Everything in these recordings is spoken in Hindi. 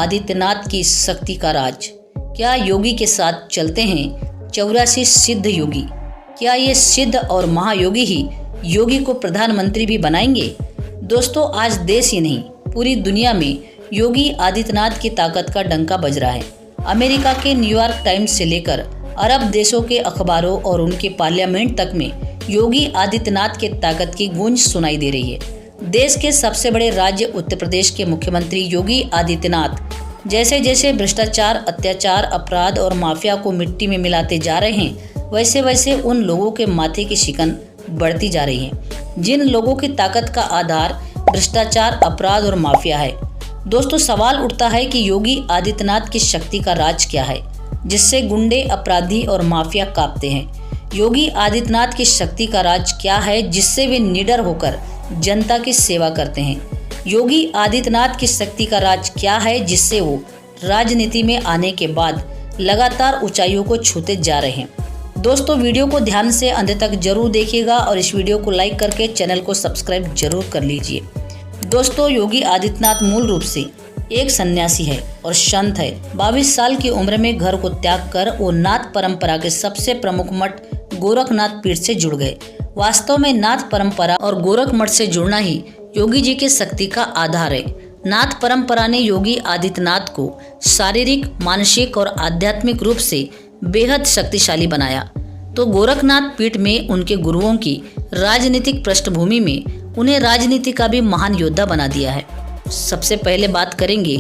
आदित्यनाथ की शक्ति का राज। क्या योगी के साथ चलते हैं 84 सिद्ध योगी? क्या ये सिद्ध और महायोगी ही योगी को प्रधानमंत्री भी बनाएंगे? दोस्तों, आज देश ही नहीं पूरी दुनिया में योगी आदित्यनाथ की ताकत का डंका बज रहा है। अमेरिका के न्यूयॉर्क टाइम्स से लेकर अरब देशों के अखबारों और उनके पार्लियामेंट तक में योगी आदित्यनाथ के ताकत की गूंज सुनाई दे रही है। देश के सबसे बड़े राज्य उत्तर प्रदेश के मुख्यमंत्री योगी आदित्यनाथ जैसे जैसे भ्रष्टाचार, अत्याचार, अपराध और माफिया को मिट्टी में मिलाते जा रहे हैं, वैसे वैसे उन लोगों के माथे की शिकन बढ़ती जा रही है जिन लोगों की ताकत का आधार भ्रष्टाचार, अपराध और माफिया है। दोस्तों, सवाल उठता है कि योगी आदित्यनाथ की शक्ति का राज क्या है जिससे गुंडे, अपराधी और माफिया कांपते हैं? योगी आदित्यनाथ की शक्ति का राज क्या है जिससे वे निडर होकर जनता की सेवा करते हैं? योगी आदित्यनाथ की शक्ति का राज क्या है जिससे वो राजनीति में आने के बाद लगातार ऊंचाइयों को छूते जा रहे हैं? दोस्तों, वीडियो को ध्यान से अंत तक जरूर देखिएगा और इस वीडियो को लाइक करके चैनल को सब्सक्राइब जरूर कर लीजिए। दोस्तों, योगी आदित्यनाथ मूल रूप से एक सन्यासी है और संत है। 22 साल की उम्र में घर को त्याग कर वो नाथ परंपरा के सबसे प्रमुख मठ गोरखनाथ पीठ से जुड़ गए। वास्तव में नाथ परंपरा और गोरख मठ से जुड़ना ही योगी जी की शक्ति का आधार है। नाथ परंपरा ने योगी आदित्यनाथ को शारीरिक, मानसिक और आध्यात्मिक रूप से बेहद शक्तिशाली बनाया, तो गोरखनाथ पीठ में उनके गुरुओं की राजनीतिक पृष्ठभूमि में उन्हें राजनीति का भी महान योद्धा बना दिया है। सबसे पहले बात करेंगे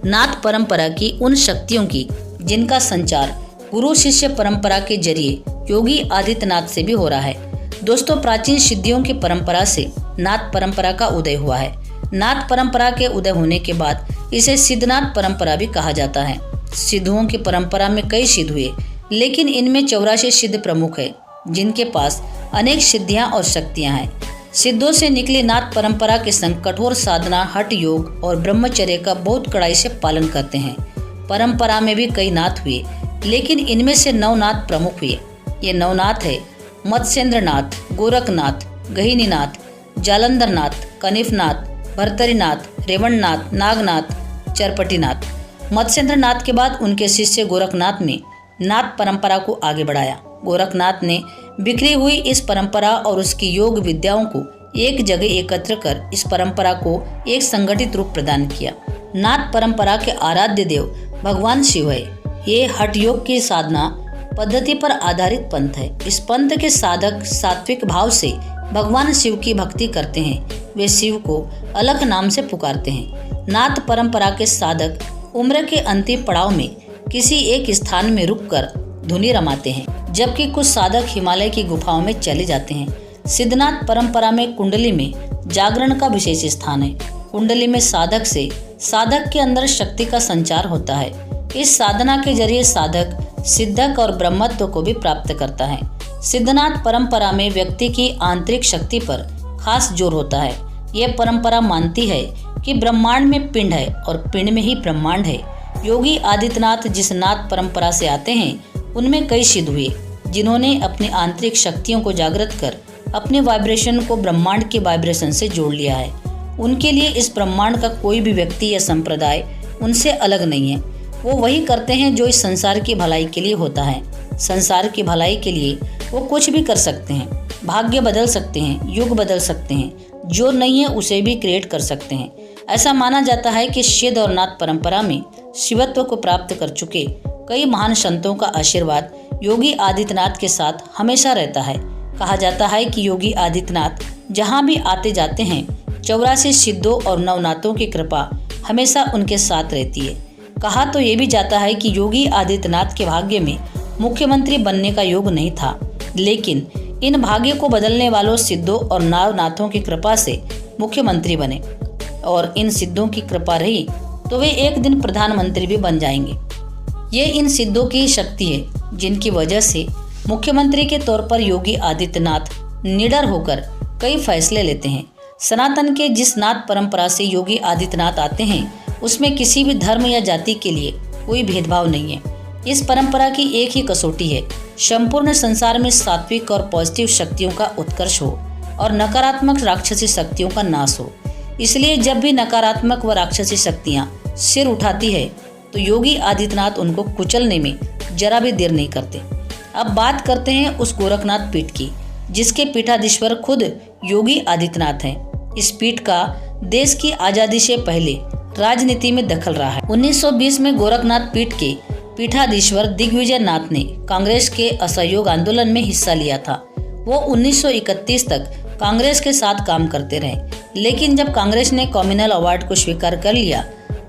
नाथ परंपरा की उन शक्तियों की जिनका संचार गुरु शिष्य परंपरा के जरिए योगी आदित्यनाथ से भी हो रहा है। दोस्तों, प्राचीन सिद्धियों की परंपरा से नाथ परंपरा का उदय हुआ है। नाथ परंपरा के उदय होने के बाद इसे सिद्धनाथ परंपरा भी कहा जाता है। सिद्धों की परंपरा में कई सिद्ध हुए, लेकिन इनमें 84 सिद्ध प्रमुख है जिनके पास अनेक सिद्धियां और शक्तियां हैं। सिद्धों से निकली नाथ परंपरा के संग कठोर साधना, हठ योग और ब्रह्मचर्य का बहुत कड़ाई से पालन करते हैं। परंपरा में भी कई नाथ हुए, लेकिन इनमें से 9 नाथ प्रमुख हुए। ये 9 नाथ है मत्स्येंद्रनाथ, गोरखनाथ, गहिनीनाथ, जालंधरनाथ, कनिफनाथ, भर्तरीनाथ, रेवणनाथ, नागनाथ, चरपटीनाथ। मत्स्येंद्रनाथ के बाद उनके शिष्य गोरखनाथ ने नाथ परंपरा को आगे बढ़ाया। गोरखनाथ ने बिखरी हुई इस परंपरा और उसकी योग विद्याओं को एक जगह एकत्र कर इस परंपरा को एक संगठित रूप प्रदान किया। नाथ परंपरा के आराध्य देव भगवान शिव है। ये हठ योग की साधना पद्धति पर आधारित पंथ है। इस पंथ के साधक सात्विक भाव से भगवान शिव की भक्ति करते हैं। वे शिव को अलख नाम से पुकारते हैं। नाथ परंपरा के साधक उम्र के अंतिम पड़ाव में किसी एक स्थान में रुककर धुनी रमाते हैं, जबकि कुछ साधक हिमालय की गुफाओं में चले जाते हैं। सिद्धनाथ परंपरा में कुंडली में जागरण का विशेष स्थान है। कुंडली में साधक से साधक के अंदर शक्ति का संचार होता है। इस साधना के जरिए साधक सिद्धक और ब्रह्मत्व को भी प्राप्त करता है। सिद्धनाथ परंपरा में व्यक्ति की आंतरिक शक्ति पर खास जोर होता है। यह परंपरा मानती है कि ब्रह्मांड में पिंड है और पिंड में ही ब्रह्मांड है। योगी आदित्यनाथ जिस नाथ परंपरा से आते हैं उनमें कई सिद्ध हुए जिन्होंने अपनी आंतरिक शक्तियों को जागृत कर अपने वाइब्रेशन को ब्रह्मांड के वाइब्रेशन से जोड़ लिया है। उनके लिए इस ब्रह्मांड का कोई भी व्यक्ति या संप्रदाय उनसे अलग नहीं है। वो वही करते हैं जो इस संसार की भलाई के लिए होता है। संसार की भलाई के लिए वो कुछ भी कर सकते हैं, भाग्य बदल सकते हैं, युग बदल सकते हैं, जो नहीं है उसे भी क्रिएट कर सकते हैं। ऐसा माना जाता है कि सिद्ध और नाथ परंपरा में शिवत्व को प्राप्त कर चुके कई महान संतों का आशीर्वाद योगी आदित्यनाथ के साथ हमेशा रहता है। कहा जाता है कि योगी आदित्यनाथ जहाँ भी आते जाते हैं 84 सिद्धों और नवनाथों की कृपा हमेशा उनके साथ रहती है। कहा तो ये भी जाता है कि योगी आदित्यनाथ के भाग्य में मुख्यमंत्री बनने का योग नहीं था, लेकिन इन भाग्य को बदलने वालों सिद्धों और नवनाथों की कृपा से मुख्यमंत्री बने और इन सिद्धों की कृपा रही तो वे एक दिन प्रधानमंत्री भी बन जाएंगे। ये इन सिद्धों की शक्ति है जिनकी वजह से मुख्यमंत्री के तौर पर योगी आदित्यनाथ निडर होकर कई फैसले लेते हैं। सनातन के जिस नाथ परंपरा से योगी आदित्यनाथ आते हैं उसमें किसी भी धर्म या जाति के लिए कोई भेदभाव नहीं है। इस परंपरा की एक ही कसौटी है, संपूर्ण संसार में सात्विक और पॉजिटिव शक्तियों का उत्कर्ष हो और नकारात्मक राक्षसी शक्तियों का नाश हो। इसलिए जब भी नकारात्मक व राक्षसी शक्तियां सिर उठाती है तो योगी आदित्यनाथ उनको कुचलने में जरा भी देर नहीं करते। अब बात करते हैं उस गोरखनाथ पीठ की, जिसके पीठाधीश्वर खुद योगी आदित्यनाथ हैं। इस पीठ का देश की आज़ादी से पहले राजनीति में दखल रहा है। 1920 में गोरखनाथ पीठ के पीठाधीश्वर दिग्विजय नाथ ने कांग्रेस के असहयोग आंदोलन में हिस्सा लिया था। वो 1931 तक कांग्रेस के साथ काम करते रहे, लेकिन जब कांग्रेस ने कम्युनल अवार्ड को स्वीकार कर लिया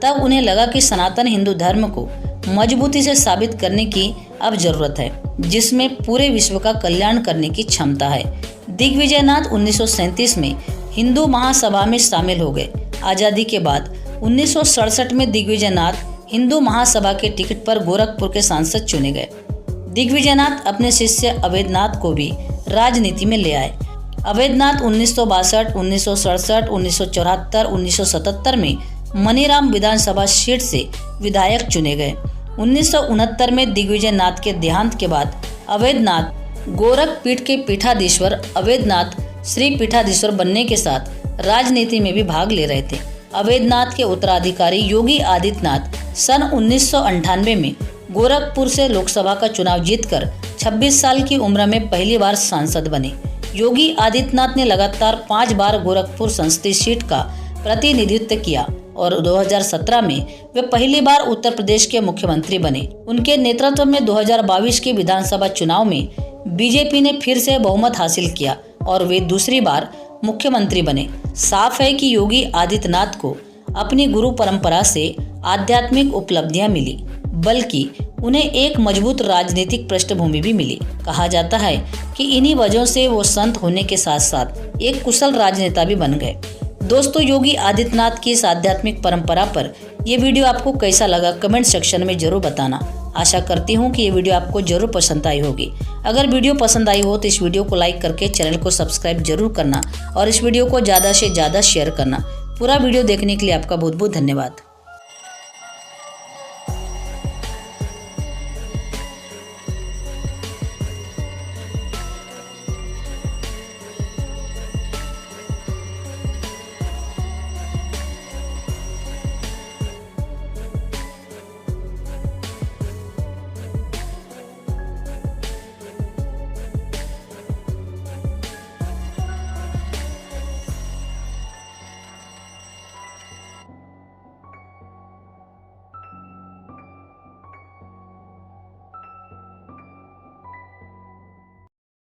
तब उन्हें लगा कि सनातन हिंदू धर्म को मजबूती से साबित करने की अब जरूरत है, जिसमें पूरे विश्व का कल्याण करने की क्षमता है। दिग्विजय नाथ 1937 में हिंदू महासभा में शामिल हो गए। आज़ादी के बाद 1967 में दिग्विजय नाथ हिंदू महासभा के टिकट पर गोरखपुर के सांसद चुने गए। दिग्विजय नाथ अपने शिष्य अवैधनाथ को भी राजनीति में ले आए। अवैधनाथ 1962, 1967, 1974, 1977 में मनीराम विधानसभा सीट से विधायक चुने गए। 1969 में दिग्विजय नाथ के देहांत के बाद अवैधनाथ गोरख पीठ के पीठाधीश्वर अवैधनाथ श्री पीठाधीश्वर बनने के साथ राजनीति में भी भाग ले रहे थे। अवैधनाथ के उत्तराधिकारी योगी आदित्यनाथ सन 1998 में गोरखपुर से लोकसभा का चुनाव जीतकर 26 साल की उम्र में पहली बार सांसद बने। योगी आदित्यनाथ ने लगातार 5 बार गोरखपुर संसदीय सीट का प्रतिनिधित्व किया और 2017 में वे पहली बार उत्तर प्रदेश के मुख्यमंत्री बने। उनके नेतृत्व में 2022 के विधानसभा चुनाव में बीजेपी ने फिर से बहुमत हासिल किया और वे दूसरी बार मुख्यमंत्री बने। साफ है कि योगी आदित्यनाथ को अपनी गुरु परंपरा से आध्यात्मिक उपलब्धियां मिली, बल्कि उन्हें एक मजबूत राजनीतिक पृष्ठभूमि भी मिली। कहा जाता है कि इन्हीं वजहों से वो संत होने के साथ साथ एक कुशल राजनेता भी बन गए। दोस्तों, योगी आदित्यनाथ की इस आध्यात्मिक परंपरा पर ये वीडियो आपको कैसा लगा कमेंट सेक्शन में जरूर बताना। आशा करती हूँ कि ये वीडियो आपको जरूर पसंद आई होगी। अगर वीडियो पसंद आई हो तो इस वीडियो को लाइक करके चैनल को सब्सक्राइब जरूर करना और इस वीडियो को ज़्यादा से ज़्यादा शेयर करना। पूरा वीडियो देखने के लिए आपका बहुत बहुत धन्यवाद।